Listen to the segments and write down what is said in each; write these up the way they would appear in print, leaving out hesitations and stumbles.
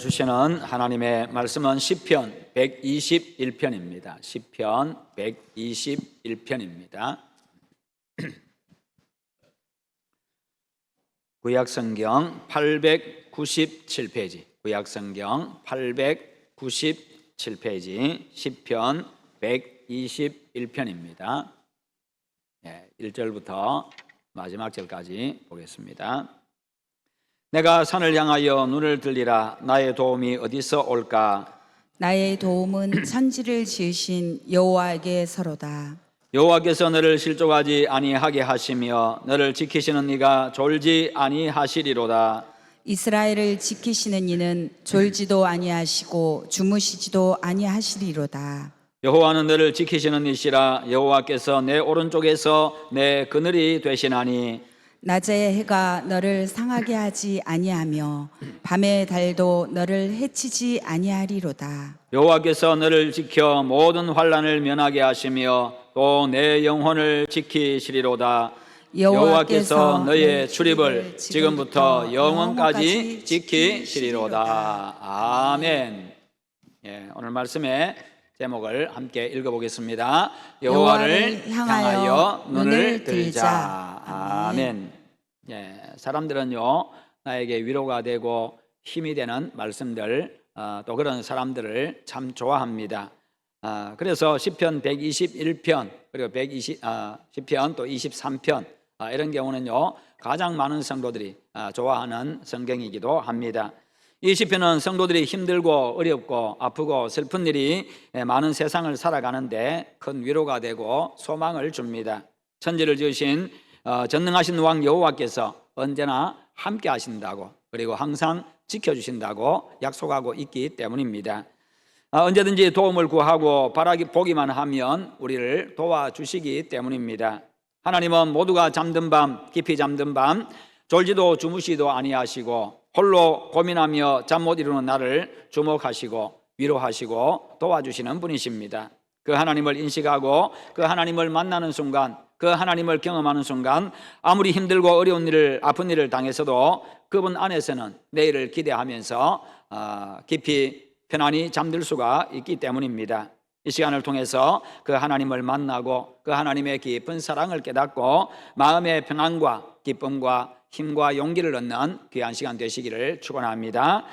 주시는 하나님의 말씀은 시편 121편입니다. 시편 121편입니다. 구약성경 897페이지, 구약성경 897페이지, 시편 121편입니다. 1절부터 마지막 절까지 보겠습니다. 내가 산을 향하여 눈을 들리라. 나의 도움이 어디서 올까? 나의 도움은 천지를 지으신 여호와에게서로다. 여호와께서 너를 실족하지 아니하게 하시며 너를 지키시는 이가 졸지 아니하시리로다. 이스라엘을 지키시는 이는 졸지도 아니하시고 주무시지도 아니하시리로다. 여호와는 너를 지키시는 이시라. 여호와께서 내 오른쪽에서 내 그늘이 되시나니 낮에 해가 너를 상하게 하지 아니하며 밤의 달도 너를 해치지 아니하리로다. 여호와께서 너를 지켜 모든 환난을 면하게 하시며 또 내 영혼을 지키시리로다. 여호와께서 너의 출입을 지금부터 영원까지 지키시리로다. 아멘. 오늘 말씀의 제목을 함께 읽어보겠습니다. 여호와를 향하여 눈을 들자. 아멘. 사람들은요, 나에게 위로가 되고 힘이 되는 말씀들, 또 그런 사람들을 참 좋아합니다. 그래서 시편 121편, 그리고 시편 또 23편, 이런 경우는요, 가장 많은 성도들이 좋아하는 성경이기도 합니다. 이 시편은 성도들이 힘들고 어렵고 아프고 슬픈 일이 많은 세상을 살아가는데 큰 위로가 되고 소망을 줍니다. 천지를 지으신 전능하신 왕 여호와께서 언제나 함께 하신다고, 그리고 항상 지켜주신다고 약속하고 있기 때문입니다. 언제든지 도움을 구하고 보기만 하면 우리를 도와주시기 때문입니다. 하나님은 모두가 잠든 밤, 깊이 잠든 밤, 졸지도 주무시도 아니하시고 홀로 고민하며 잠 못 이루는 나를 주목하시고 위로하시고 도와주시는 분이십니다. 그 하나님을 인식하고 그 하나님을 만나는 순간, 그 하나님을 경험하는 순간, 아무리 힘들고 어려운 일을, 아픈 일을 당해서도 그분 안에서는 내일을 기대하면서 깊이 편안히 잠들 수가 있기 때문입니다. 이 시간을 통해서 그 하나님을 만나고 그 하나님의 깊은 사랑을 깨닫고 마음의 평안과 기쁨과 힘과 용기를 얻는 귀한 시간 되시기를 축원합니다.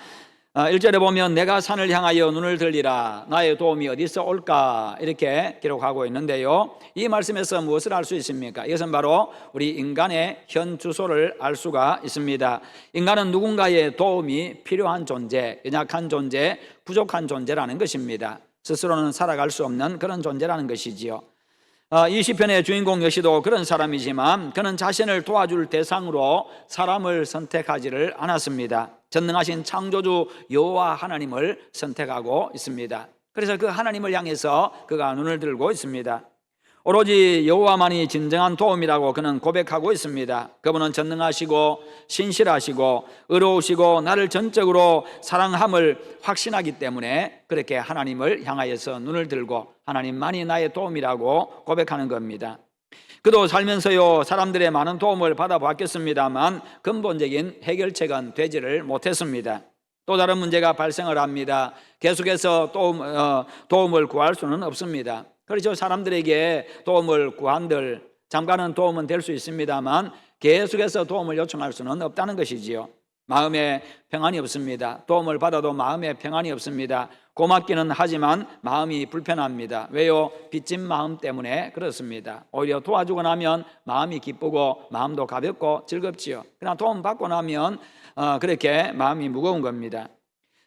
1절에 보면 내가 산을 향하여 눈을 들리라. 나의 도움이 어디서 올까? 이렇게 기록하고 있는데요, 이 말씀에서 무엇을 알 수 있습니까? 이것은 바로 우리 인간의 현 주소를 알 수가 있습니다. 인간은 누군가의 도움이 필요한 존재, 연약한 존재, 부족한 존재라는 것입니다. 스스로는 살아갈 수 없는 그런 존재라는 것이지요. 이 시편의 주인공 역시도 그런 사람이지만 그는 자신을 도와줄 대상으로 사람을 선택하지를 않았습니다. 전능하신 창조주 여호와 하나님을 선택하고 있습니다. 그래서 그 하나님을 향해서 그가 눈을 들고 있습니다. 오로지 여호와만이 진정한 도움이라고 그는 고백하고 있습니다. 그분은 전능하시고 신실하시고 의로우시고 나를 전적으로 사랑함을 확신하기 때문에 그렇게 하나님을 향하여서 눈을 들고 하나님만이 나의 도움이라고 고백하는 겁니다. 그도 살면서요, 사람들의 많은 도움을 받아봤겠습니다만 근본적인 해결책은 되지를 못했습니다. 또 다른 문제가 발생을 합니다. 계속해서 도움을 구할 수는 없습니다. 그렇죠. 사람들에게 도움을 구한들 잠깐은 도움은 될 수 있습니다만 계속해서 도움을 요청할 수는 없다는 것이지요. 마음에 평안이 없습니다. 도움을 받아도 마음에 평안이 없습니다. 고맙기는 하지만 마음이 불편합니다. 왜요? 빚진 마음 때문에 그렇습니다. 오히려 도와주고 나면 마음이 기쁘고 마음도 가볍고 즐겁지요. 그러나 도움 받고 나면 그렇게 마음이 무거운 겁니다.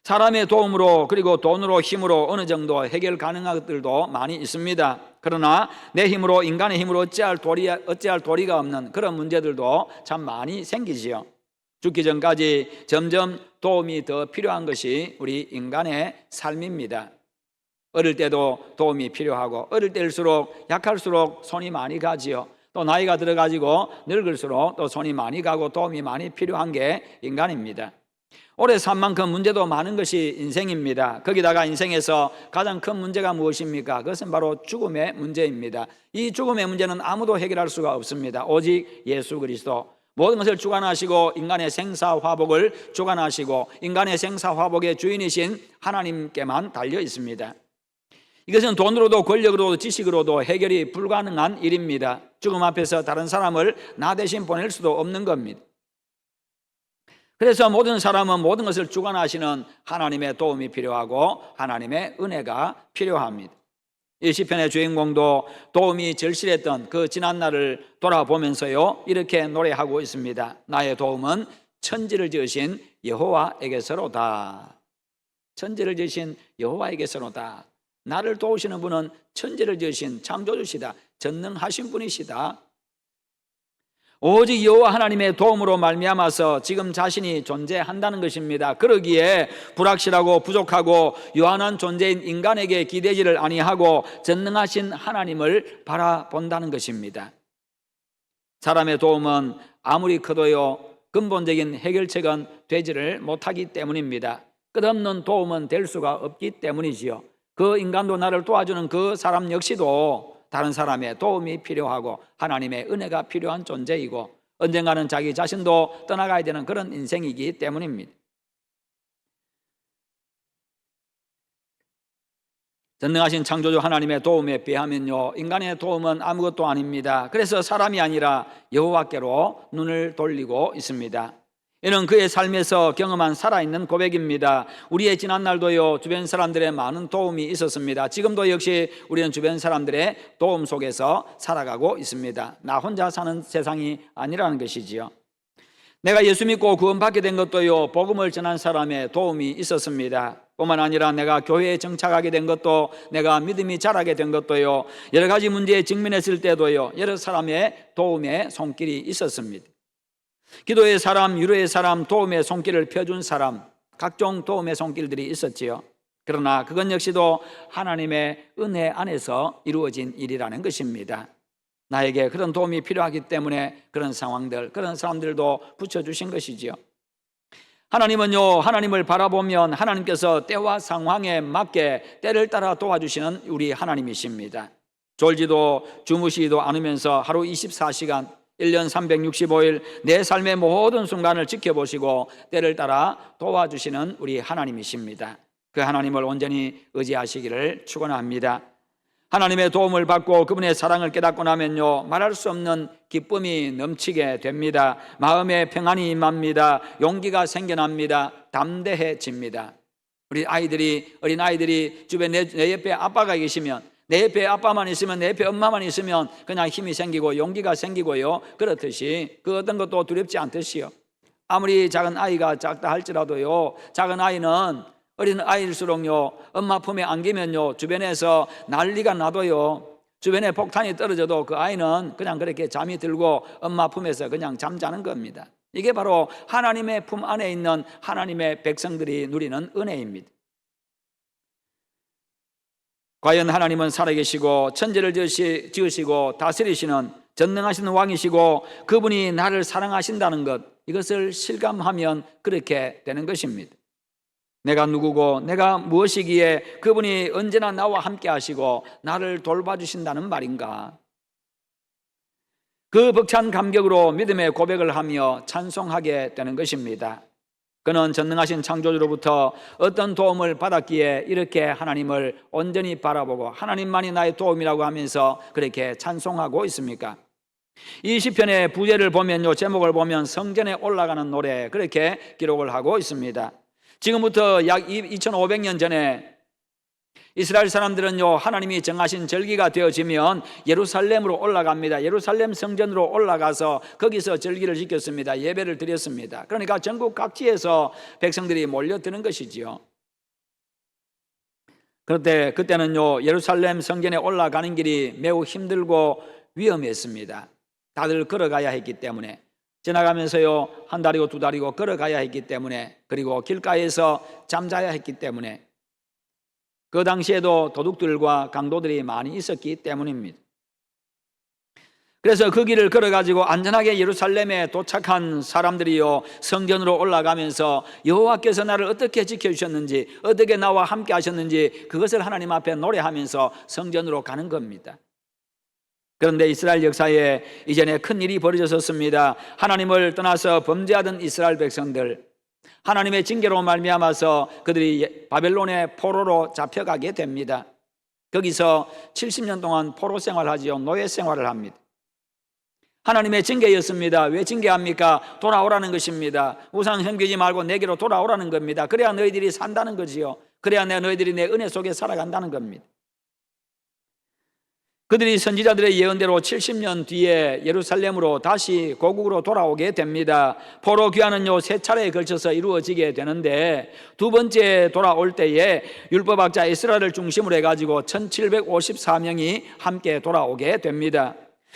사람의 도움으로 그리고 돈으로 힘으로 어느 정도 해결 가능한 것들도 많이 있습니다. 그러나 내 힘으로, 인간의 힘으로 어찌할 도리가 없는 그런 문제들도 참 많이 생기지요. 죽기 전까지 점점 도움이 더 필요한 것이 우리 인간의 삶입니다. 어릴 때도 도움이 필요하고 어릴 때일수록 약할수록 손이 많이 가지요. 또 나이가 들어가지고 늙을수록 또 손이 많이 가고 도움이 많이 필요한 게 인간입니다. 오래 산 만큼 문제도 많은 것이 인생입니다. 거기다가 인생에서 가장 큰 문제가 무엇입니까? 그것은 바로 죽음의 문제입니다. 이 죽음의 문제는 아무도 해결할 수가 없습니다. 오직 예수 그리스도, 모든 것을 주관하시고 인간의 생사화복을 주관하시고 인간의 생사화복의 주인이신 하나님께만 달려 있습니다. 이것은 돈으로도 권력으로도 지식으로도 해결이 불가능한 일입니다. 죽음 앞에서 다른 사람을 나 대신 보낼 수도 없는 겁니다. 그래서 모든 사람은 모든 것을 주관하시는 하나님의 도움이 필요하고 하나님의 은혜가 필요합니다. 이 시편의 주인공도 도움이 절실했던 그 지난 날을 돌아보면서요 이렇게 노래하고 있습니다. 나의 도움은 천지를 지으신 여호와에게서로다. 천지를 지으신 여호와에게서로다. 나를 도우시는 분은 천지를 지으신 창조주시다. 전능하신 분이시다. 오직 여호와 하나님의 도움으로 말미암아서 지금 자신이 존재한다는 것입니다. 그러기에 불확실하고 부족하고 유한한 존재인 인간에게 기대지를 아니하고 전능하신 하나님을 바라본다는 것입니다. 사람의 도움은 아무리 커도요 근본적인 해결책은 되지를 못하기 때문입니다. 끝없는 도움은 될 수가 없기 때문이지요. 그 인간도 나를 도와주는 그 사람 역시도 다른 사람의 도움이 필요하고 하나님의 은혜가 필요한 존재이고 언젠가는 자기 자신도 떠나가야 되는 그런 인생이기 때문입니다. 전능하신 창조주 하나님의 도움에 비하면요 인간의 도움은 아무것도 아닙니다. 그래서 사람이 아니라 여호와께로 눈을 돌리고 있습니다. 이는 그의 삶에서 경험한 살아있는 고백입니다. 우리의 지난날도요 주변 사람들의 많은 도움이 있었습니다. 지금도 역시 우리는 주변 사람들의 도움 속에서 살아가고 있습니다. 나 혼자 사는 세상이 아니라는 것이지요. 내가 예수 믿고 구원받게 된 것도요 복음을 전한 사람의 도움이 있었습니다. 뿐만 아니라 내가 교회에 정착하게 된 것도, 내가 믿음이 자라게 된 것도요 여러 가지 문제에 직면했을 때도요 여러 사람의 도움의 손길이 있었습니다. 기도의 사람, 위로의 사람, 도움의 손길을 펴준 사람, 각종 도움의 손길들이 있었지요. 그러나 그건 역시도 하나님의 은혜 안에서 이루어진 일이라는 것입니다. 나에게 그런 도움이 필요하기 때문에 그런 상황들, 그런 사람들도 붙여주신 것이지요. 하나님은요 하나님을 바라보면 하나님께서 때와 상황에 맞게 때를 따라 도와주시는 우리 하나님이십니다. 졸지도 주무시지도 않으면서 하루 24시간 1년 365일 내 삶의 모든 순간을 지켜보시고 때를 따라 도와주시는 우리 하나님이십니다. 그 하나님을 온전히 의지하시기를 축원합니다. 하나님의 도움을 받고 그분의 사랑을 깨닫고 나면요 말할 수 없는 기쁨이 넘치게 됩니다. 마음에 평안이 임합니다. 용기가 생겨납니다. 담대해집니다. 우리 아이들이, 어린 아이들이 주변에 내 옆에 아빠가 계시면, 내 옆에 아빠만 있으면, 내 옆에 엄마만 있으면 그냥 힘이 생기고 용기가 생기고요 그렇듯이 그 어떤 것도 두렵지 않듯이요 아무리 작은 아이가 작다 할지라도요 작은 아이는 어린 아이일수록요 엄마 품에 안기면요 주변에서 난리가 나도요 주변에 폭탄이 떨어져도 그 아이는 그냥 그렇게 잠이 들고 엄마 품에서 그냥 잠자는 겁니다. 이게 바로 하나님의 품 안에 있는 하나님의 백성들이 누리는 은혜입니다. 과연 하나님은 살아계시고 천지를 지으시고 다스리시는 전능하신 왕이시고 그분이 나를 사랑하신다는 것, 이것을 실감하면 그렇게 되는 것입니다. 내가 누구고 내가 무엇이기에 그분이 언제나 나와 함께 하시고 나를 돌봐주신다는 말인가. 그 벅찬 감격으로 믿음의 고백을 하며 찬송하게 되는 것입니다. 그는 전능하신 창조주로부터 어떤 도움을 받았기에 이렇게 하나님을 온전히 바라보고 하나님만이 나의 도움이라고 하면서 그렇게 찬송하고 있습니까? 이 시편의 부제를 보면요 제목을 보면 성전에 올라가는 노래, 그렇게 기록을 하고 있습니다. 지금부터 약 2500년 전에 이스라엘 사람들은요 하나님이 정하신 절기가 되어지면 예루살렘으로 올라갑니다. 예루살렘 성전으로 올라가서 거기서 절기를 지켰습니다. 예배를 드렸습니다. 그러니까 전국 각지에서 백성들이 몰려드는 것이지요. 그런데 그때는요 예루살렘 성전에 올라가는 길이 매우 힘들고 위험했습니다. 다들 걸어가야 했기 때문에, 지나가면서요 한 달이고 두 달이고 걸어가야 했기 때문에, 그리고 길가에서 잠자야 했기 때문에, 그 당시에도 도둑들과 강도들이 많이 있었기 때문입니다. 그래서 그 길을 걸어가지고 안전하게 예루살렘에 도착한 사람들이요 성전으로 올라가면서 여호와께서 나를 어떻게 지켜주셨는지, 어떻게 나와 함께 하셨는지 그것을 하나님 앞에 노래하면서 성전으로 가는 겁니다. 그런데 이스라엘 역사에 이전에 큰 일이 벌어졌었습니다. 하나님을 떠나서 범죄하던 이스라엘 백성들, 하나님의 징계로 말미암아서 그들이 바벨론의 포로로 잡혀가게 됩니다. 거기서 70년 동안 포로 생활하지요. 노예 생활을 합니다. 하나님의 징계였습니다. 왜 징계합니까? 돌아오라는 것입니다. 우상 섬기지 말고 내게로 돌아오라는 겁니다. 그래야 너희들이 산다는 거지요. 그래야 너희들이 내 은혜 속에 살아간다는 겁니다. 그들이 선지자들의 예언대로 70년 뒤에 예루살렘으로 다시 고국으로 돌아오게 됩니다. 포로 귀환은요 3차례에 걸쳐서 이루어지게 되는데, 두 번째 돌아올 때에 율법학자 에스라를 중심으로 해가지고 1754명이 함께 돌아오게 됩니다.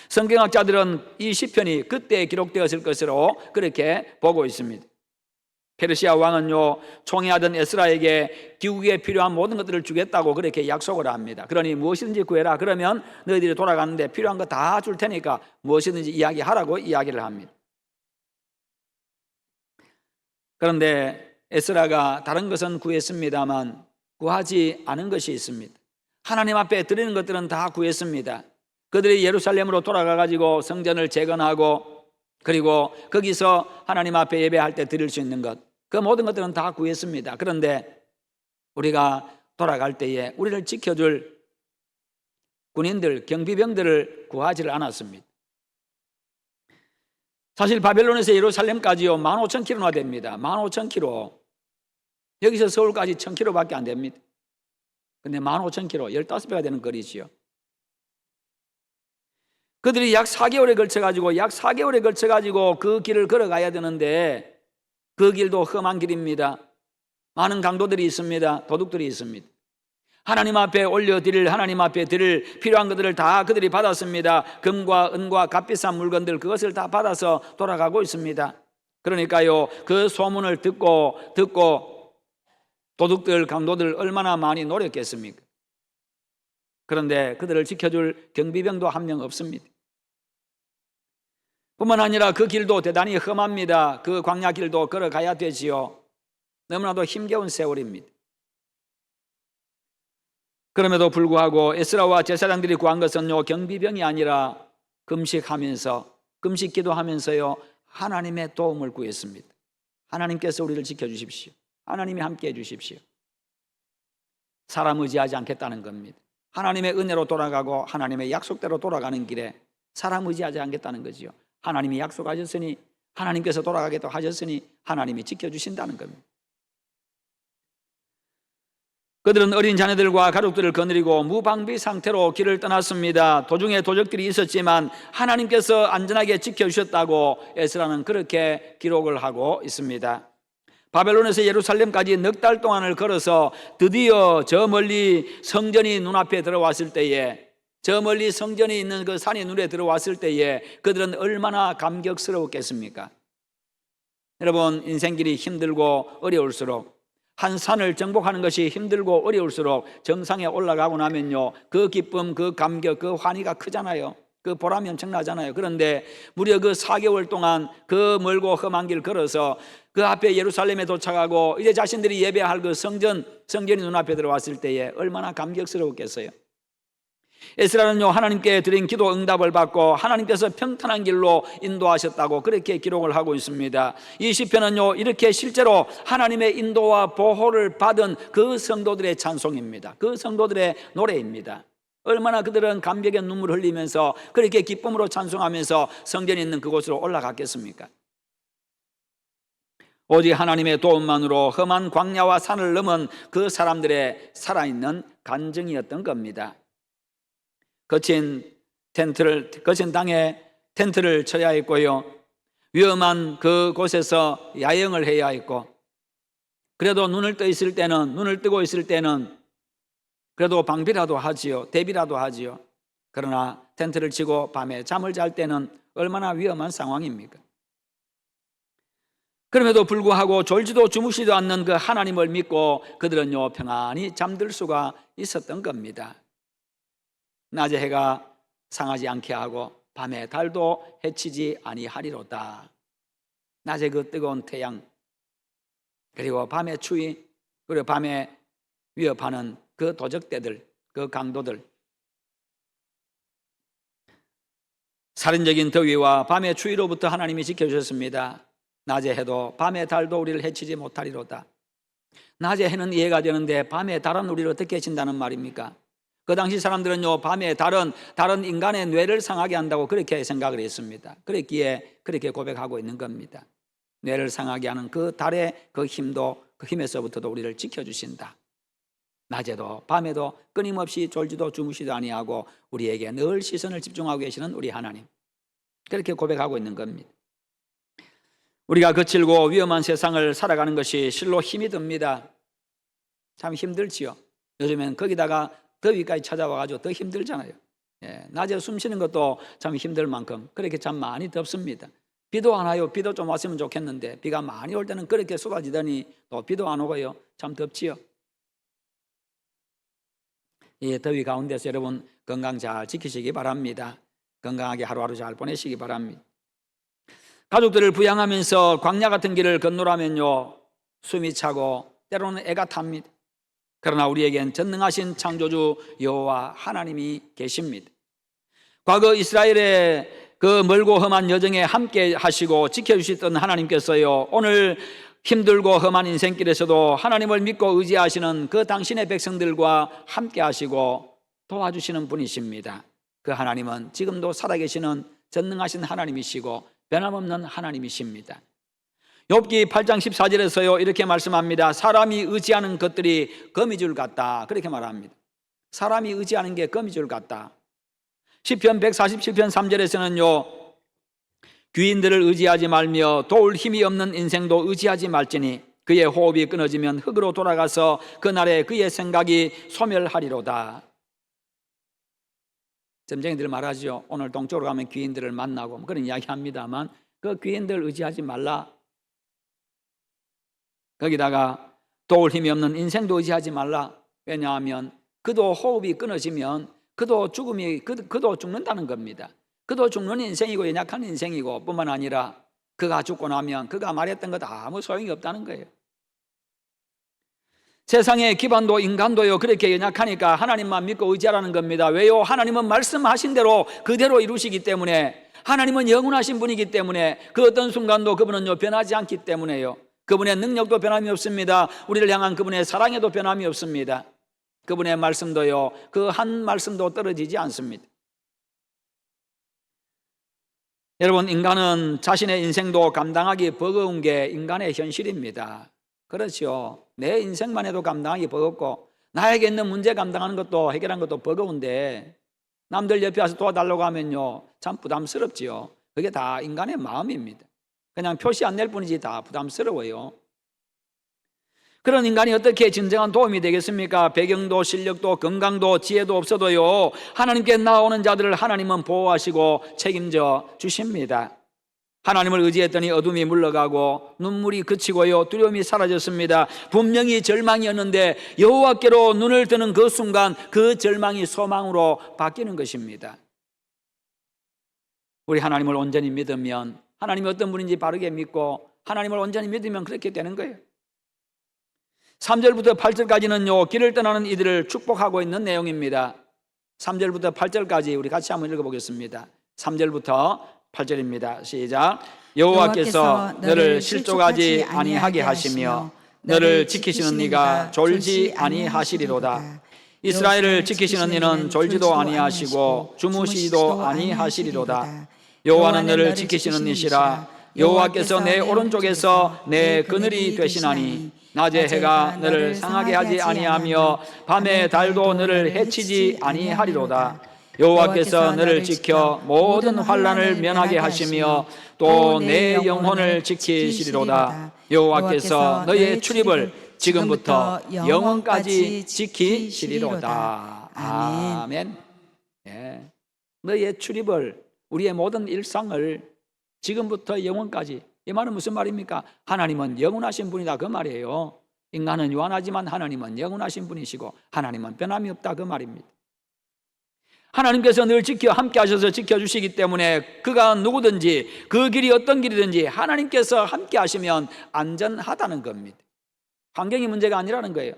성경학자들은 이 시편이 그때 기록되었을 것으로 그렇게 보고 있습니다. 페르시아 왕은요 총애하던 에스라에게 귀국에 필요한 모든 것들을 주겠다고 그렇게 약속을 합니다. 그러니 무엇이든지 구해라. 그러면 너희들이 돌아가는데 필요한 거 다 줄 테니까 무엇이든지 이야기하라고 이야기를 합니다. 그런데 에스라가 다른 것은 구했습니다만 구하지 않은 것이 있습니다. 하나님 앞에 드리는 것들은 다 구했습니다. 그들이 예루살렘으로 돌아가 가지고 성전을 재건하고, 그리고 거기서 하나님 앞에 예배할 때 드릴 수 있는 것, 그 모든 것들은 다 구했습니다. 그런데 우리가 돌아갈 때에 우리를 지켜줄 군인들, 경비병들을 구하지를 않았습니다. 사실 바벨론에서 예루살렘까지요 15,000km나 됩니다. 15,000km. 여기서 서울까지 1,000km밖에 안 됩니다. 근데 15,000km, 15배가 되는 거리지요. 그들이 약 4개월에 걸쳐가지고 그 길을 걸어가야 되는데, 그 길도 험한 길입니다. 많은 강도들이 있습니다. 도둑들이 있습니다. 하나님 앞에 올려드릴, 하나님 앞에 드릴 필요한 것들을 다 그들이 받았습니다. 금과 은과 값비싼 물건들, 그것을 다 받아서 돌아가고 있습니다. 그러니까요 그 소문을 듣고 도둑들, 강도들 얼마나 많이 노력했습니까? 그런데 그들을 지켜줄 경비병도 한 명 없습니다. 뿐만 아니라 그 길도 대단히 험합니다. 그 광야 길도 걸어가야 되지요. 너무나도 힘겨운 세월입니다. 그럼에도 불구하고 에스라와 제사장들이 구한 것은요 경비병이 아니라 금식하면서, 금식 기도하면서요 하나님의 도움을 구했습니다. 하나님께서 우리를 지켜주십시오. 하나님이 함께해 주십시오. 사람 의지하지 않겠다는 겁니다. 하나님의 은혜로 돌아가고 하나님의 약속대로 돌아가는 길에 사람 의지하지 않겠다는 거지요. 하나님이 약속하셨으니, 하나님께서 돌아가겠다고 하셨으니 하나님이 지켜주신다는 겁니다. 그들은 어린 자녀들과 가족들을 거느리고 무방비 상태로 길을 떠났습니다. 도중에 도적들이 있었지만 하나님께서 안전하게 지켜주셨다고 에스라는 그렇게 기록을 하고 있습니다. 바벨론에서 예루살렘까지 넉 달 동안을 걸어서 드디어 저 멀리 성전이 눈앞에 들어왔을 때에, 저 멀리 성전이 있는 그 산이 눈에 들어왔을 때에 그들은 얼마나 감격스러웠겠습니까? 여러분, 인생길이 힘들고 어려울수록, 한 산을 정복하는 것이 힘들고 어려울수록 정상에 올라가고 나면요 그 기쁨, 그 감격, 그 환희가 크잖아요. 그 보람이 엄청나잖아요. 그런데 무려 그 4개월 동안 그 멀고 험한 길 걸어서 그 앞에 예루살렘에 도착하고 이제 자신들이 예배할 그 성전이 눈앞에 들어왔을 때에 얼마나 감격스러웠겠어요. 에스라는요 하나님께 드린 기도 응답을 받고 하나님께서 평탄한 길로 인도하셨다고 그렇게 기록을 하고 있습니다. 이 시편은요 이렇게 실제로 하나님의 인도와 보호를 받은 그 성도들의 찬송입니다. 그 성도들의 노래입니다. 얼마나 그들은 감격의 눈물을 흘리면서 그렇게 기쁨으로 찬송하면서 성전이 있는 그곳으로 올라갔겠습니까? 오직 하나님의 도움만으로 험한 광야와 산을 넘은 그 사람들의 살아있는 간증이었던 겁니다. 거친 땅에 텐트를 쳐야 했고요, 위험한 그곳에서 야영을 해야 했고, 그래도 눈을 뜨고 있을 때는 그래도 방비라도 하지요, 대비라도 하지요. 그러나 텐트를 치고 밤에 잠을 잘 때는 얼마나 위험한 상황입니까? 그럼에도 불구하고 졸지도 주무시지도 않는 그 하나님을 믿고 그들은요 평안히 잠들 수가 있었던 겁니다. 낮에 해가 상하지 않게 하고 밤에 달도 해치지 아니하리로다. 낮에 그 뜨거운 태양, 그리고 밤의 추위, 그리고 밤에 위협하는 그 도적대들, 그 강도들, 살인적인 더위와 밤의 추위로부터 하나님이 지켜주셨습니다. 낮의 해도 밤의 달도 우리를 해치지 못하리로다. 낮의 해는 이해가 되는데 밤의 달은 우리를 어떻게 해친다는 말입니까? 그 당시 사람들은요, 밤의 달은 다른 인간의 뇌를 상하게 한다고 그렇게 생각을 했습니다. 그랬기에 그렇게 고백하고 있는 겁니다. 뇌를 상하게 하는 그 달의 그 힘도, 그 힘에서부터도 우리를 지켜주신다. 낮에도 밤에도 끊임없이 졸지도 주무시도 아니하고 우리에게 늘 시선을 집중하고 계시는 우리 하나님, 그렇게 고백하고 있는 겁니다. 우리가 거칠고 위험한 세상을 살아가는 것이 실로 힘이 듭니다. 참 힘들지요. 요즘엔 거기다가 더위까지 찾아와가지고 더 힘들잖아요. 낮에 숨 쉬는 것도 참 힘들 만큼 그렇게 참 많이 덥습니다. 비도 안 와요. 비도 좀 왔으면 좋겠는데 비가 많이 올 때는 그렇게 쏟아지더니 또 비도 안 오고요. 참 덥지요. 이 더위 가운데서 여러분 건강 잘 지키시기 바랍니다. 건강하게 하루하루 잘 보내시기 바랍니다. 가족들을 부양하면서 광야 같은 길을 건너라면요, 숨이 차고 때로는 애가 탑니다. 그러나 우리에겐 전능하신 창조주 여호와 하나님이 계십니다. 과거 이스라엘의 그 멀고 험한 여정에 함께 하시고 지켜주셨던 하나님께서요, 오늘 힘들고 험한 인생길에서도 하나님을 믿고 의지하시는 그 당신의 백성들과 함께 하시고 도와주시는 분이십니다. 그 하나님은 지금도 살아계시는 전능하신 하나님이시고 변함없는 하나님이십니다. 욥기 8장 14절에서요 이렇게 말씀합니다. 사람이 의지하는 것들이 거미줄 같다, 그렇게 말합니다. 사람이 의지하는 게 거미줄 같다. 시편 147편 3절에서는요, 귀인들을 의지하지 말며 도울 힘이 없는 인생도 의지하지 말지니 그의 호흡이 끊어지면 흙으로 돌아가서 그날에 그의 생각이 소멸하리로다. 점쟁이들 말하죠. 오늘 동쪽으로 가면 귀인들을 만나고 그런 이야기 합니다만 그 귀인들 의지하지 말라. 거기다가 도울 힘이 없는 인생도 의지하지 말라. 왜냐하면 그도 호흡이 끊어지면 그도 죽는다는 겁니다. 그도 죽는 인생이고 연약한 인생이고 뿐만 아니라 그가 죽고 나면 그가 말했던 것 아무 소용이 없다는 거예요. 세상의 기반도 인간도요 그렇게 연약하니까 하나님만 믿고 의지하라는 겁니다. 왜요? 하나님은 말씀하신 대로 그대로 이루시기 때문에, 하나님은 영원하신 분이기 때문에, 그 어떤 순간도 그분은요 변하지 않기 때문에요, 그분의 능력도 변함이 없습니다. 우리를 향한 그분의 사랑에도 변함이 없습니다. 그분의 말씀도요 그 한 말씀도 떨어지지 않습니다. 여러분, 인간은 자신의 인생도 감당하기 버거운 게 인간의 현실입니다. 그렇죠. 내 인생만 해도 감당하기 버겁고 나에게 있는 문제 감당하는 것도 해결하는 것도 버거운데 남들 옆에 와서 도와달라고 하면요 참 부담스럽지요. 그게 다 인간의 마음입니다. 그냥 표시 안 낼 뿐이지 다 부담스러워요. 그런 인간이 어떻게 진정한 도움이 되겠습니까? 배경도 실력도 건강도 지혜도 없어도요 하나님께 나오는 자들을 하나님은 보호하시고 책임져 주십니다. 하나님을 의지했더니 어둠이 물러가고 눈물이 그치고요 두려움이 사라졌습니다. 분명히 절망이었는데 여호와께로 눈을 뜨는 그 순간 그 절망이 소망으로 바뀌는 것입니다. 우리 하나님을 온전히 믿으면, 하나님이 어떤 분인지 바르게 믿고 하나님을 온전히 믿으면 그렇게 되는 거예요. 3절부터 8절까지는요 길을 떠나는 이들을 축복하고 있는 내용입니다. 3절부터 8절까지 우리 같이 한번 읽어보겠습니다. 3절부터 8절입니다. 시작. 여호와께서 너를 실족하지 아니하게 하시며 너를 지키시는 이가 졸지 아니하시리로다. 이스라엘을 지키시는 이는 졸지도 아니하시고 주무시지도 아니하시리로다. 여호와는 너를 지키시는 이시라. 여호와께서 내 오른쪽에서 내 그늘이 되시나니 낮의 해가 너를 상하게 하지 아니하며 밤의 달도 너를 해치지 아니하리로다. 여호와께서 너를 지켜 모든 환난을 면하게 하시며 또 내 영혼을 지키시리로다. 여호와께서 너의 출입을 지금부터 영원까지 지키시리로다. 아멘. 예. 너의 출입을, 우리의 모든 일상을 지금부터 영원까지. 이 말은 무슨 말입니까? 하나님은 영원하신 분이다 그 말이에요. 인간은 유한하지만 하나님은 영원하신 분이시고 하나님은 변함이 없다 그 말입니다. 하나님께서 늘 함께 하셔서 지켜주시기 때문에 그가 누구든지 그 길이 어떤 길이든지 하나님께서 함께 하시면 안전하다는 겁니다. 환경이 문제가 아니라는 거예요.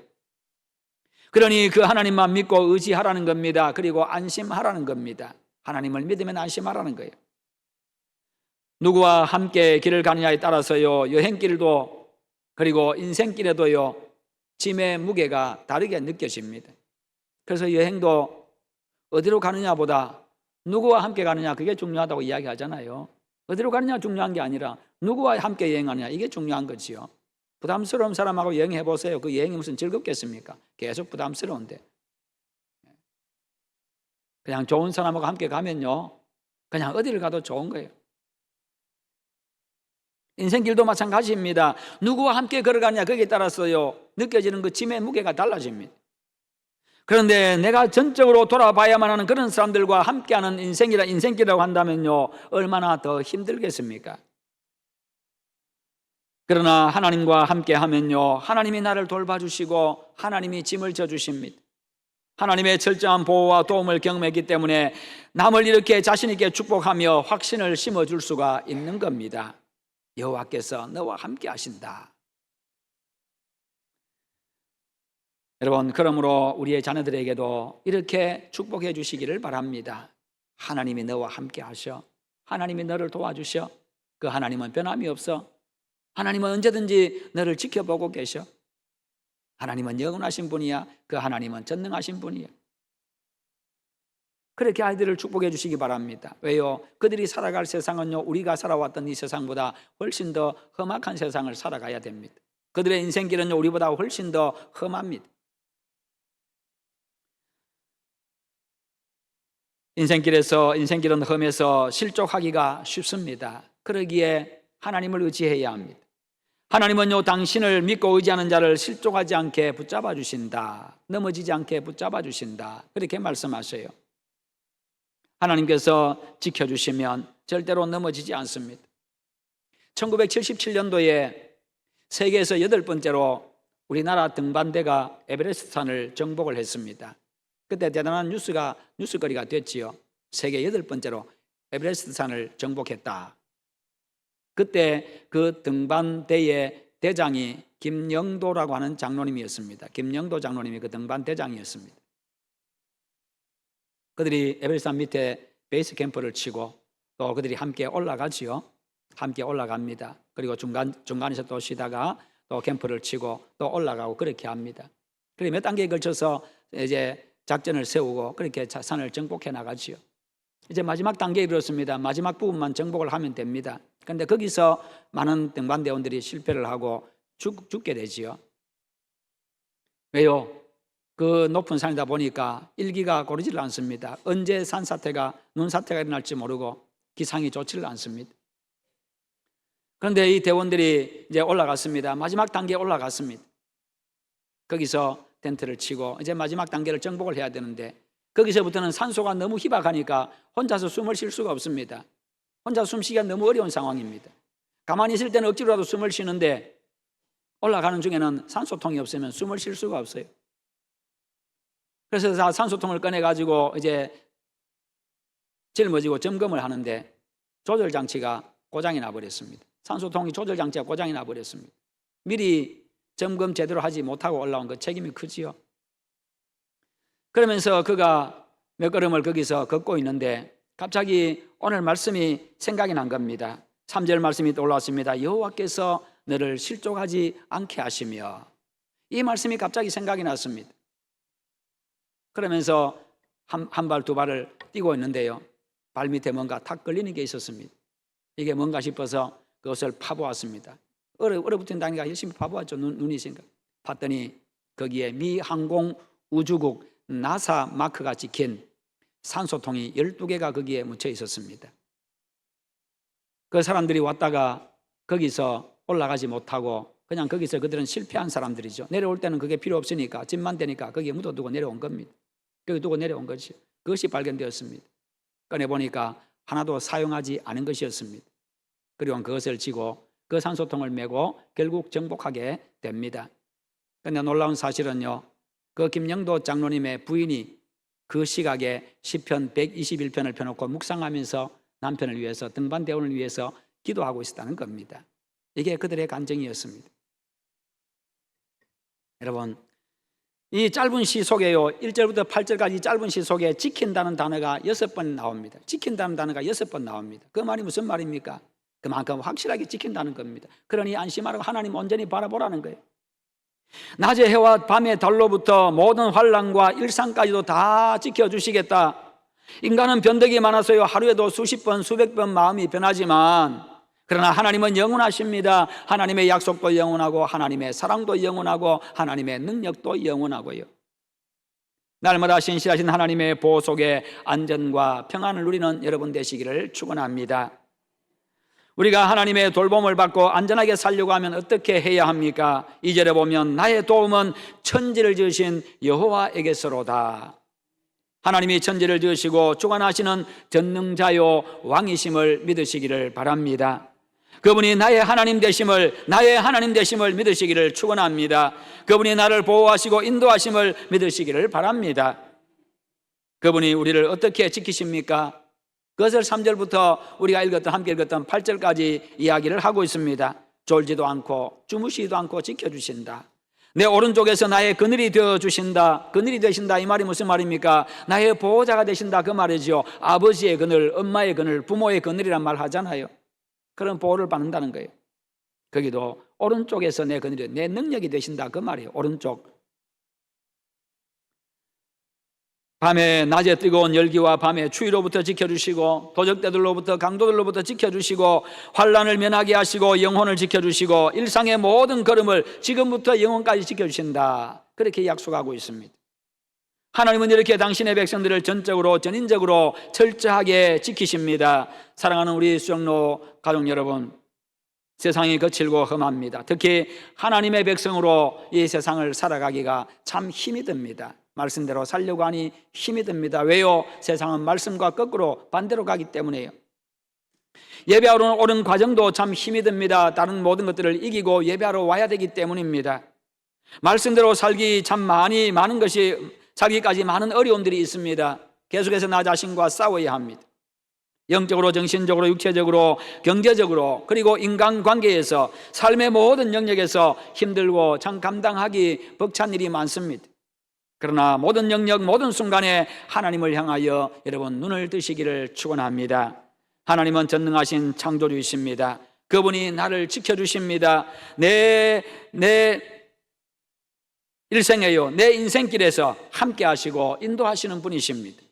그러니 그 하나님만 믿고 의지하라는 겁니다. 그리고 안심하라는 겁니다. 하나님을 믿으면 안심하라는 거예요. 누구와 함께 길을 가느냐에 따라서요, 여행길도 그리고 인생길에도요, 짐의 무게가 다르게 느껴집니다. 그래서 여행도 어디로 가느냐보다 누구와 함께 가느냐, 그게 중요하다고 이야기하잖아요. 어디로 가느냐 중요한 게 아니라 누구와 함께 여행하느냐, 이게 중요한 거지요. 부담스러운 사람하고 여행해 보세요. 그 여행이 무슨 즐겁겠습니까? 계속 부담스러운데. 그냥 좋은 사람하고 함께 가면요, 그냥 어디를 가도 좋은 거예요. 인생길도 마찬가지입니다. 누구와 함께 걸어가느냐, 거기에 따라서요, 느껴지는 그 짐의 무게가 달라집니다. 그런데 내가 전적으로 돌아봐야만 하는 그런 사람들과 함께하는 인생길이라고 한다면요, 얼마나 더 힘들겠습니까? 그러나 하나님과 함께 하면요, 하나님이 나를 돌봐주시고 하나님이 짐을 져주십니다. 하나님의 철저한 보호와 도움을 경험했기 때문에 남을 이렇게 자신 있게 축복하며 확신을 심어줄 수가 있는 겁니다. 여호와께서 너와 함께 하신다. 여러분, 그러므로 우리의 자녀들에게도 이렇게 축복해 주시기를 바랍니다. 하나님이 너와 함께 하셔. 하나님이 너를 도와주셔. 그 하나님은 변함이 없어. 하나님은 언제든지 너를 지켜보고 계셔. 하나님은 영원하신 분이야. 그 하나님은 전능하신 분이야. 그렇게 아이들을 축복해 주시기 바랍니다. 왜요? 그들이 살아갈 세상은요, 우리가 살아왔던 이 세상보다 훨씬 더 험악한 세상을 살아가야 됩니다. 그들의 인생길은요, 우리보다 훨씬 더 험합니다. 인생길은 험해서 실족하기가 쉽습니다. 그러기에 하나님을 의지해야 합니다. 하나님은요, 당신을 믿고 의지하는 자를 실족하지 않게 붙잡아 주신다. 넘어지지 않게 붙잡아 주신다. 그렇게 말씀하셔요. 하나님께서 지켜주시면 절대로 넘어지지 않습니다. 1977년도에 세계에서 8번째로 우리나라 등반대가 에베레스트 산을 정복을 했습니다. 그때 대단한 뉴스거리가 됐지요. 세계 8번째로 에베레스트 산을 정복했다. 그때 그 등반대의 대장이 김영도라고 하는 장로님이었습니다. 김영도 장로님이 그 등반 대장이었습니다. 그들이 에베레스트 산 밑에 베이스 캠프를 치고 또 그들이 함께 올라가지요. 함께 올라갑니다. 그리고 중간에서 또 쉬다가 또 캠프를 치고 또 올라가고 그렇게 합니다. 그리고 몇 단계에 걸쳐서 이제 작전을 세우고 그렇게 산을 정복해 나가지요. 이제 마지막 단계에 이르렀습니다. 마지막 부분만 정복을 하면 됩니다. 그런데 거기서 많은 등반대원들이 실패를 하고 죽게 되지요. 왜요? 그 높은 산이다 보니까 일기가 고르지를 않습니다. 언제 눈사태가 일어날지 모르고 기상이 좋지를 않습니다. 그런데 이 대원들이 이제 올라갔습니다. 마지막 단계에 올라갔습니다. 거기서 텐트를 치고 이제 마지막 단계를 정복을 해야 되는데 거기서부터는 산소가 너무 희박하니까 혼자서 숨을 쉴 수가 없습니다. 혼자 숨쉬기가 너무 어려운 상황입니다. 가만히 있을 때는 억지로라도 숨을 쉬는데 올라가는 중에는 산소통이 없으면 숨을 쉴 수가 없어요. 그래서 산소통을 꺼내가지고 이제 짊어지고 점검을 하는데 조절장치가 고장이 나버렸습니다. 산소통이 조절장치가 고장이 나버렸습니다. 미리 점검 제대로 하지 못하고 올라온 그 책임이 크지요. 그러면서 그가 몇 걸음을 거기서 걷고 있는데 갑자기 오늘 말씀이 생각이 난 겁니다. 3절 말씀이 떠올랐습니다. 여호와께서 너를 실족하지 않게 하시며, 이 말씀이 갑자기 생각이 났습니다. 그러면서 한 발 두 발을 뛰고 있는데요, 발 밑에 뭔가 탁 걸리는 게 있었습니다. 이게 뭔가 싶어서 그것을 파보았습니다. 얼어붙은다니까 열심히 파보았죠. 눈이 있으니까. 봤더니 거기에 미 항공우주국 나사 마크가 찍힌 산소통이 12개가 거기에 묻혀 있었습니다. 그 사람들이 왔다가 거기서 올라가지 못하고 그냥 거기서 그들은 실패한 사람들이죠. 내려올 때는 그게 필요 없으니까 짐만 되니까 거기에 묻어두고 내려온 겁니다. 거기 두고 내려온 것이, 그것이 발견되었습니다. 꺼내보니까 하나도 사용하지 않은 것이었습니다. 그리고 그것을 지고 그 산소통을 메고 결국 정복하게 됩니다. 그런데 놀라운 사실은요, 그 김영도 장로님의 부인이 그 시각에 시편 121편을 펴놓고 묵상하면서 남편을 위해서, 등반대원을 위해서 기도하고 있었다는 겁니다. 이게 그들의 간증이었습니다. 여러분, 이 짧은 시 속에요, 1절부터 8절까지 짧은 시 속에 지킨다는 단어가 6번 나옵니다. 지킨다는 단어가 6번 나옵니다. 그 말이 무슨 말입니까? 그만큼 확실하게 지킨다는 겁니다. 그러니 안심하라고 하나님 온전히 바라보라는 거예요. 낮의 해와 밤의 달로부터 모든 환난과 일상까지도 다 지켜주시겠다. 인간은 변덕이 많아서요, 하루에도 수십 번 수백 번 마음이 변하지만, 그러나 하나님은 영원하십니다. 하나님의 약속도 영원하고 하나님의 사랑도 영원하고 하나님의 능력도 영원하고요. 날마다 신실하신 하나님의 보호 속에 안전과 평안을 누리는 여러분 되시기를 축원합니다. 우리가 하나님의 돌봄을 받고 안전하게 살려고 하면 어떻게 해야 합니까? 2절에 보면 나의 도움은 천지를 지으신 여호와에게서로다. 하나님이 천지를 지으시고 주관하시는 전능자요 왕이심을 믿으시기를 바랍니다. 그분이 나의 하나님 되심을 믿으시기를 축원합니다. 그분이 나를 보호하시고 인도하심을 믿으시기를 바랍니다. 그분이 우리를 어떻게 지키십니까? 그것을 3절부터 우리가 함께 읽었던 8절까지 이야기를 하고 있습니다. 졸지도 않고 주무시지도 않고 지켜주신다. 내 오른쪽에서 나의 그늘이 되어주신다. 그늘이 되신다, 이 말이 무슨 말입니까? 나의 보호자가 되신다, 그 말이죠. 아버지의 그늘, 엄마의 그늘, 부모의 그늘이란 말 하잖아요. 그런 보호를 받는다는 거예요. 거기도 오른쪽에서 내 그늘이, 내 능력이 되신다, 그 말이에요. 오른쪽. 밤에 낮에 뜨거운 열기와 밤에 추위로부터 지켜주시고, 도적대들로부터 강도들로부터 지켜주시고, 환난을 면하게 하시고, 영혼을 지켜주시고, 일상의 모든 걸음을 지금부터 영혼까지 지켜주신다, 그렇게 약속하고 있습니다. 하나님은 이렇게 당신의 백성들을 전적으로 전인적으로 철저하게 지키십니다. 사랑하는 우리 수영로 가족 여러분, 세상이 거칠고 험합니다. 특히 하나님의 백성으로 이 세상을 살아가기가 참 힘이 듭니다. 말씀대로 살려고 하니 힘이 듭니다. 왜요? 세상은 말씀과 거꾸로 반대로 가기 때문에요. 예배하러 오는 과정도 참 힘이 듭니다. 다른 모든 것들을 이기고 예배하러 와야 되기 때문입니다. 말씀대로 살기 참 많은 것이, 살기까지 많은 어려움들이 있습니다. 계속해서 나 자신과 싸워야 합니다. 영적으로, 정신적으로, 육체적으로, 경제적으로, 그리고 인간관계에서, 삶의 모든 영역에서 힘들고 참 감당하기 벅찬 일이 많습니다. 그러나 모든 영역, 모든 순간에 하나님을 향하여 여러분 눈을 뜨시기를 축원합니다. 하나님은 전능하신 창조주이십니다. 그분이 나를 지켜주십니다. 내 일생에요, 내 인생길에서 함께 하시고 인도하시는 분이십니다.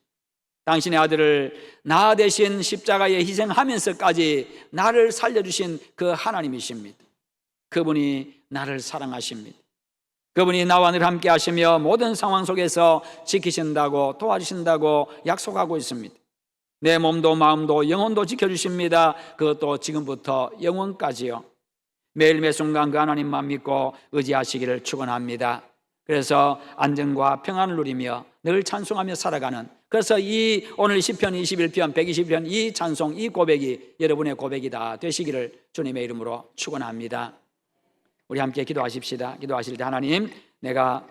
당신의 아들을 나 대신 십자가에 희생하면서까지 나를 살려주신 그 하나님이십니다. 그분이 나를 사랑하십니다. 그분이 나와 늘 함께 하시며 모든 상황 속에서 지키신다고, 도와주신다고 약속하고 있습니다. 내 몸도 마음도 영혼도 지켜주십니다. 그것도 지금부터 영원까지요. 매일 매 순간 그 하나님만 믿고 의지하시기를 축원합니다. 그래서 안정과 평안을 누리며 늘 찬송하며 살아가는, 그래서 이 오늘 시편 21편 120편 이 찬송, 이 고백이 여러분의 고백이 다 되시기를 주님의 이름으로 축원합니다. 우리 함께 기도하십시다. 기도하실 때 하나님, 내가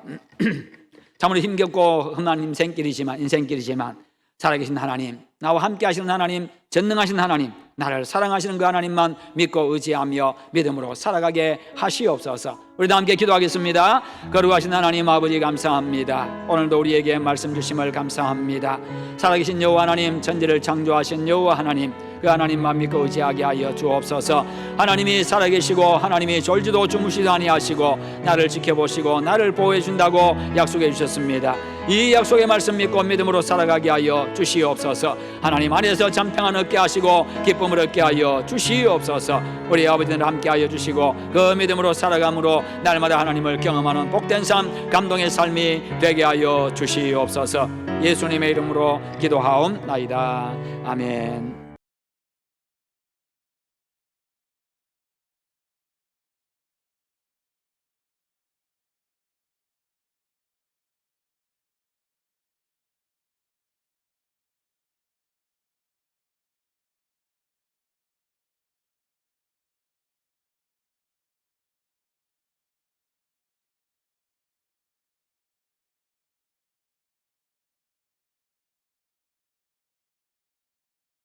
참으로 힘겹고 험한 인생길이지만 살아계신 하나님, 나와 함께 하시는 하나님, 전능하신 하나님, 나를 사랑하시는 그 하나님만 믿고 의지하며 믿음으로 살아가게 하시옵소서. 우리도 함께 기도하겠습니다. 거룩하신 하나님 아버지, 감사합니다. 오늘도 우리에게 말씀 주심을 감사합니다. 살아계신 여호와 하나님, 천지를 창조하신 여호와 하나님, 그 하나님만 믿고 의지하게 하여 주옵소서. 하나님이 살아계시고 하나님이 졸지도 주무시도 아니하시고 나를 지켜보시고 나를 보호해 준다고 약속해 주셨습니다. 이 약속의 말씀 믿고 믿음으로 살아가게 하여 주시옵소서. 하나님 안에서 참 평안 얻게 하시고 기쁨을 얻게 하여 주시옵소서. 우리 아버지를 함께 하여 주시고 그 믿음으로 살아감으로 날마다 하나님을 경험하는 복된 삶, 감동의 삶이 되게 하여 주시옵소서. 예수님의 이름으로 기도하옵나이다. 아멘.